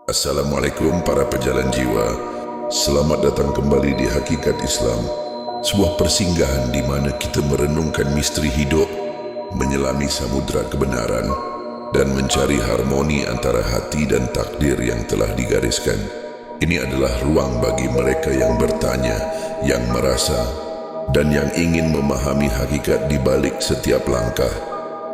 Assalamualaikum para pejalan jiwa. Selamat datang kembali di Hakikat Islam, sebuah persinggahan di mana kita merenungkan misteri hidup, menyelami samudera kebenaran, dan mencari harmoni antara hati dan takdir yang telah digariskan. Ini adalah ruang bagi mereka yang bertanya, yang merasa, dan yang ingin memahami hakikat di balik setiap langkah.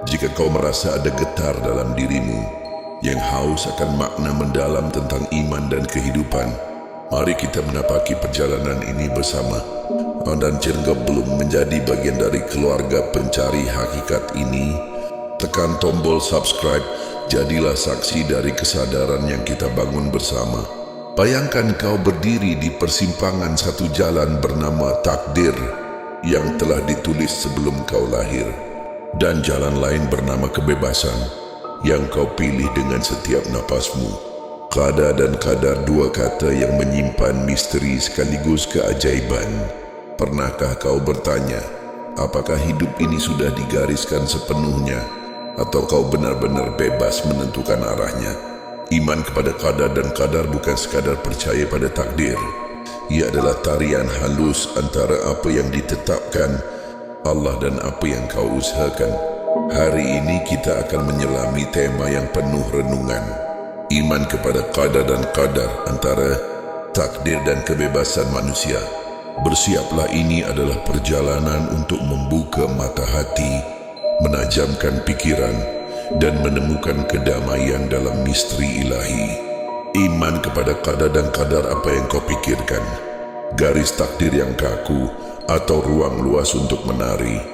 Jika kau merasa ada getar dalam dirimu, yang haus akan makna mendalam tentang iman dan kehidupan, mari kita menapaki perjalanan ini bersama. Dan jika belum menjadi bagian dari keluarga pencari hakikat ini, tekan tombol subscribe, jadilah saksi dari kesadaran yang kita bangun bersama. Bayangkan kau berdiri di persimpangan satu jalan bernama takdir yang telah ditulis sebelum kau lahir, dan jalan lain bernama kebebasan yang kau pilih dengan setiap napasmu. Qada dan qadar, dua kata yang menyimpan misteri sekaligus keajaiban. Pernahkah kau bertanya, apakah hidup ini sudah digariskan sepenuhnya, atau kau benar-benar bebas menentukan arahnya? Iman kepada qada dan qadar bukan sekadar percaya pada takdir. Ia adalah tarian halus antara apa yang ditetapkan Allah dan apa yang kau usahakan. Hari ini kita akan menyelami tema yang penuh renungan. Iman kepada qada dan qadar, antara takdir dan kebebasan manusia. Bersiaplah, ini adalah perjalanan untuk membuka mata hati, menajamkan pikiran, dan menemukan kedamaian dalam misteri ilahi. Iman kepada qada dan qadar, apa yang kau pikirkan? Garis takdir yang kaku atau ruang luas untuk menari?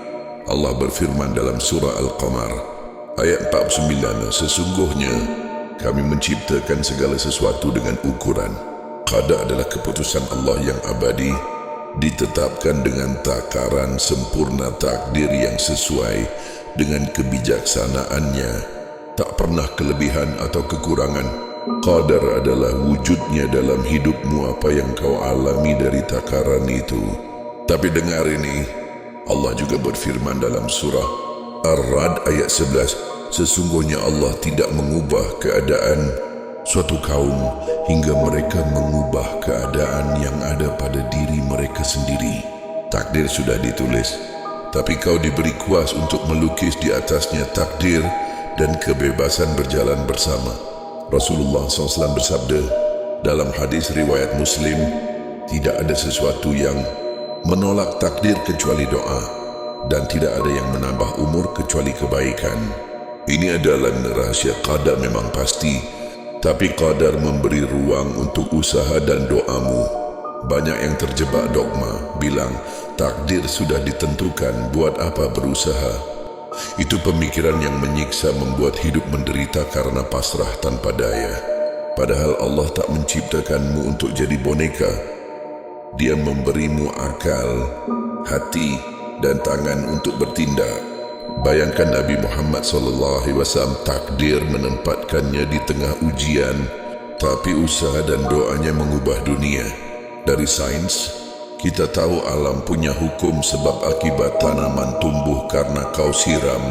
Allah berfirman dalam surah Al-Qamar ayat 49, sesungguhnya kami menciptakan segala sesuatu dengan ukuran. Qada adalah keputusan Allah yang abadi, ditetapkan dengan takaran sempurna takdir yang sesuai dengan kebijaksanaannya, tak pernah kelebihan atau kekurangan. Qadar adalah wujudnya dalam hidupmu, apa yang kau alami dari takaran itu. Tapi dengar ini, Allah juga berfirman dalam surah Ar-Ra'd ayat 11, sesungguhnya Allah tidak mengubah keadaan suatu kaum hingga mereka mengubah keadaan yang ada pada diri mereka sendiri. Takdir sudah ditulis, tapi kau diberi kuas untuk melukis di atasnya takdir dan kebebasan berjalan bersama. Rasulullah SAW bersabda dalam hadis riwayat Muslim, tidak ada sesuatu yang menolak takdir kecuali doa, dan tidak ada yang menambah umur kecuali kebaikan. Ini adalah rahasia. Qadar memang pasti, tapi qadar memberi ruang untuk usaha dan doamu. Banyak yang terjebak dogma, bilang takdir sudah ditentukan, buat apa berusaha? Itu pemikiran yang menyiksa, membuat hidup menderita karena pasrah tanpa daya. Padahal Allah tak menciptakanmu untuk jadi boneka. Dia memberimu akal, hati, dan tangan untuk bertindak. Bayangkan Nabi Muhammad SAW, takdir menempatkannya di tengah ujian, tapi usaha dan doanya mengubah dunia. Dari sains, kita tahu alam punya hukum sebab akibat. Tanaman tumbuh karena kau siram,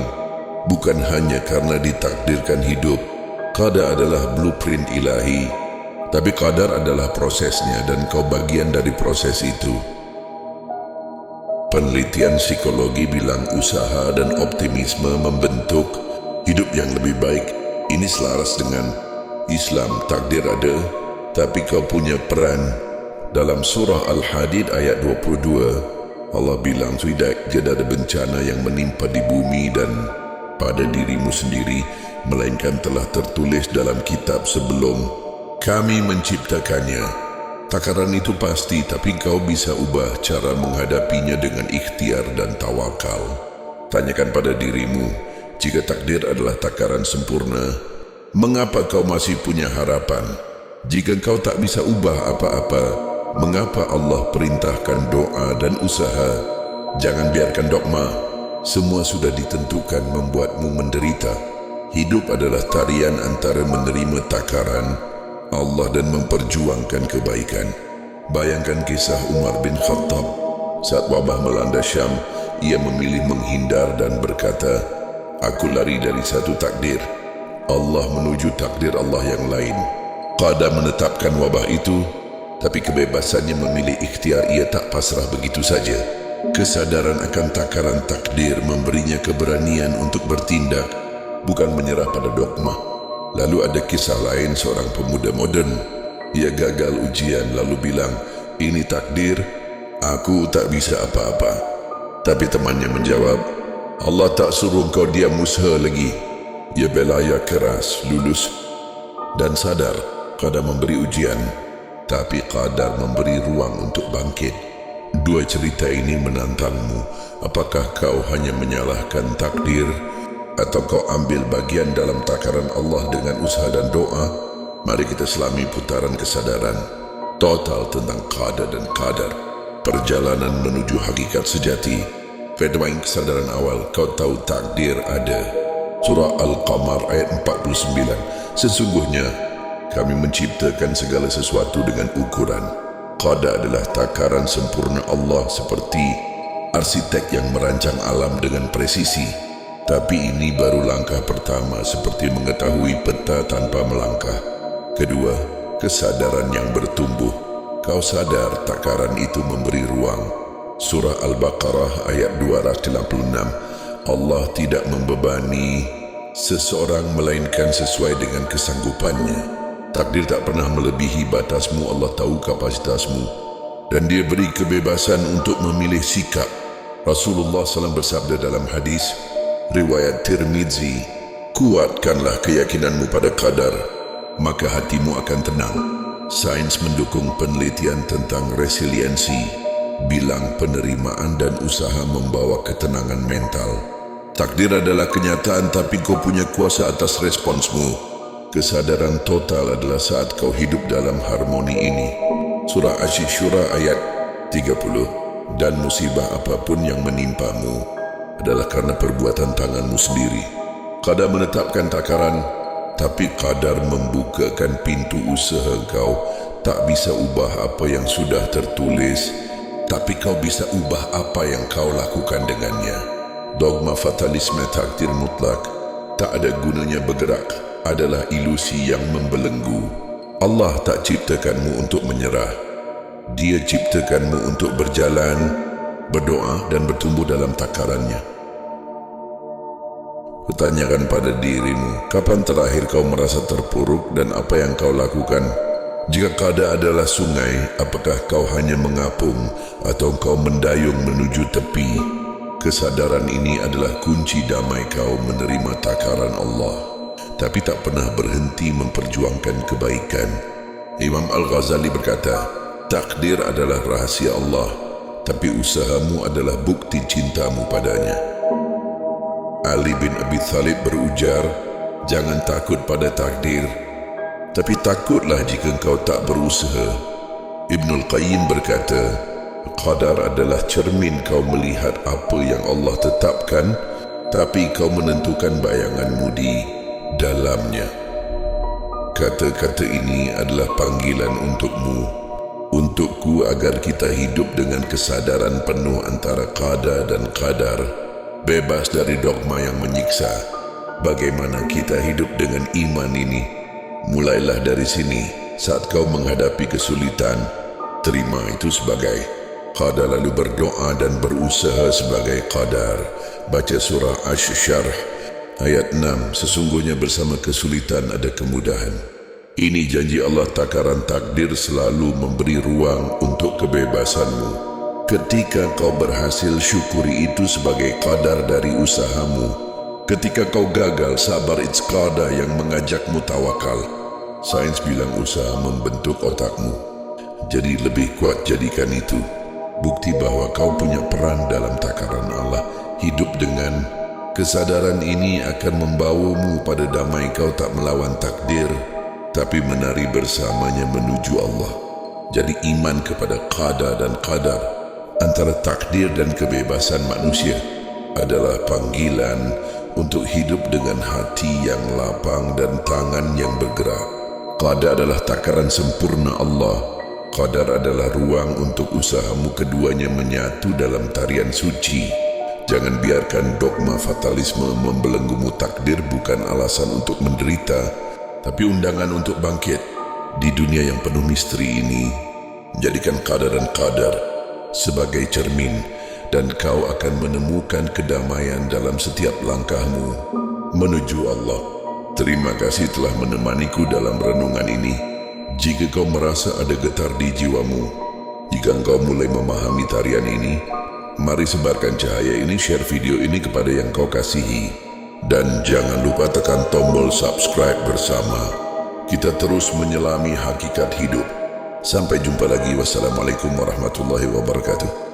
bukan hanya karena ditakdirkan hidup. Qada adalah blueprint ilahi, tapi qadar adalah prosesnya, dan kau bagian dari proses itu. Penelitian psikologi bilang usaha dan optimisme membentuk hidup yang lebih baik. Ini selaras dengan Islam. Takdir ada, tapi kau punya peran. Dalam surah Al-Hadid ayat 22, Allah bilang tidak ada bencana yang menimpa di bumi dan pada dirimu sendiri, melainkan telah tertulis dalam kitab sebelum kami menciptakannya. Takaran itu pasti, tapi kau bisa ubah cara menghadapinya dengan ikhtiar dan tawakal. Tanyakan pada dirimu, jika takdir adalah takaran sempurna, mengapa kau masih punya harapan? Jika kau tak bisa ubah apa-apa, mengapa Allah perintahkan doa dan usaha? Jangan biarkan dogma, semua sudah ditentukan, membuatmu menderita. Hidup adalah tarian antara menerima takaran Allah dan memperjuangkan kebaikan. Bayangkan kisah Umar bin Khattab. Saat wabah melanda Syam, ia memilih menghindar dan berkata, aku lari dari satu takdir, Allah menuju takdir Allah yang lain. Qadar menetapkan wabah itu, tapi kebebasannya memilih ikhtiar ia tak pasrah begitu saja. Kesadaran akan takaran takdir memberinya keberanian untuk bertindak, bukan menyerah pada dogma. Lalu ada kisah lain seorang pemuda moden. Ia gagal ujian lalu bilang, "Ini takdir, aku tak bisa apa-apa." Tapi temannya menjawab, "Allah tak suruh kau diam usaha lagi." Ia belaya keras, lulus dan sadar qadar memberi ujian, tapi qadar memberi ruang untuk bangkit. Dua cerita ini menantangmu. Apakah kau hanya menyalahkan takdir atau kau ambil bagian dalam takaran Allah dengan usaha dan doa? Mari kita selami putaran kesadaran total tentang qada dan qadar. Perjalanan menuju hakikat sejati. Fedaing kesadaran awal, kau tahu takdir ada. Surah Al-Qamar ayat 49. Sesungguhnya kami menciptakan segala sesuatu dengan ukuran. Qada adalah takaran sempurna Allah seperti arsitek yang merancang alam dengan presisi. Tapi ini baru langkah pertama seperti mengetahui peta tanpa melangkah. Kedua, kesadaran yang bertumbuh. Kau sadar takaran itu memberi ruang. Surah Al-Baqarah ayat 286. Allah tidak membebani seseorang melainkan sesuai dengan kesanggupannya. Takdir tak pernah melebihi batasmu. Allah tahu kapasitasmu dan dia beri kebebasan untuk memilih sikap. Rasulullah SAW bersabda dalam hadis riwayat Tirmizi, "Kuatkanlah keyakinanmu pada qadar, maka hatimu akan tenang." Sains mendukung penelitian tentang resiliensi, bilang penerimaan dan usaha membawa ketenangan mental. Takdir adalah kenyataan, tapi kau punya kuasa atas responsmu. Kesadaran total adalah saat kau hidup dalam harmoni ini. Surah Asy-Syura ayat 30. Dan musibah apapun yang menimpamu adalah karena perbuatan tanganmu sendiri. Qadar menetapkan takaran, tapi qadar membukakan pintu usaha kau. Tak bisa ubah apa yang sudah tertulis, tapi kau bisa ubah apa yang kau lakukan dengannya. Dogma fatalisme takdir mutlak, tak ada gunanya bergerak, adalah ilusi yang membelenggu. Allah tak ciptakanmu untuk menyerah. Dia ciptakanmu untuk berjalan, berdoa dan bertumbuh dalam takarannya. Pertanyakan pada dirimu, kapan terakhir kau merasa terpuruk dan apa yang kau lakukan? Jika qada adalah sungai, apakah kau hanya mengapung atau kau mendayung menuju tepi? Kesadaran ini adalah kunci damai kau menerima takaran Allah, tapi tak pernah berhenti memperjuangkan kebaikan. Imam Al-Ghazali berkata, takdir adalah rahasia Allah, tapi usahamu adalah bukti cintamu padanya. Ali bin Abi Thalib berujar, jangan takut pada takdir, tapi takutlah jika kau tak berusaha. Ibnul Qayyim berkata, qadar adalah cermin kau melihat apa yang Allah tetapkan, tapi kau menentukan bayanganmu di dalamnya. Kata-kata ini adalah panggilan untukmu, untukku, agar kita hidup dengan kesadaran penuh antara qada dan qadar, bebas dari dogma yang menyiksa. Bagaimana kita hidup dengan iman ini? Mulailah dari sini. Saat kau menghadapi kesulitan, terima itu sebagai qadar, lalu berdoa dan berusaha sebagai qadar. Baca surah Asy-Syarh ayat 6, sesungguhnya bersama kesulitan ada kemudahan. Ini janji Allah, takaran takdir selalu memberi ruang untuk kebebasanmu. Ketika kau berhasil, syukuri itu sebagai qadar dari usahamu. Ketika kau gagal, sabar, it's qada yang mengajakmu tawakal. Sains bilang usaha membentuk otakmu, jadi lebih kuat jadikan itu bukti bahwa kau punya peran dalam takaran Allah. Hidup dengan kesadaran ini akan membawamu pada damai. Kau tak melawan takdir, tapi menari bersamanya menuju Allah. Jadi iman kepada qada dan qadar, antara takdir dan kebebasan manusia, adalah panggilan untuk hidup dengan hati yang lapang dan tangan yang bergerak. Qada adalah takaran sempurna Allah. Qadar adalah ruang untuk usahamu, keduanya menyatu dalam tarian suci. Jangan biarkan dogma fatalisme membelenggumu. Takdir bukan alasan untuk menderita, tapi undangan untuk bangkit. Di dunia yang penuh misteri ini, jadikan qadar dan qadar sebagai cermin dan kau akan menemukan kedamaian dalam setiap langkahmu menuju Allah. Terima kasih telah menemaniku dalam renungan ini. Jika kau merasa ada getar di jiwamu, jika engkau mulai memahami tarian ini, mari sebarkan cahaya ini, share video ini kepada yang kau kasihi. Dan jangan lupa tekan tombol subscribe bersama. Kita terus menyelami hakikat hidup. Sampai jumpa lagi. Wassalamualaikum warahmatullahi wabarakatuh.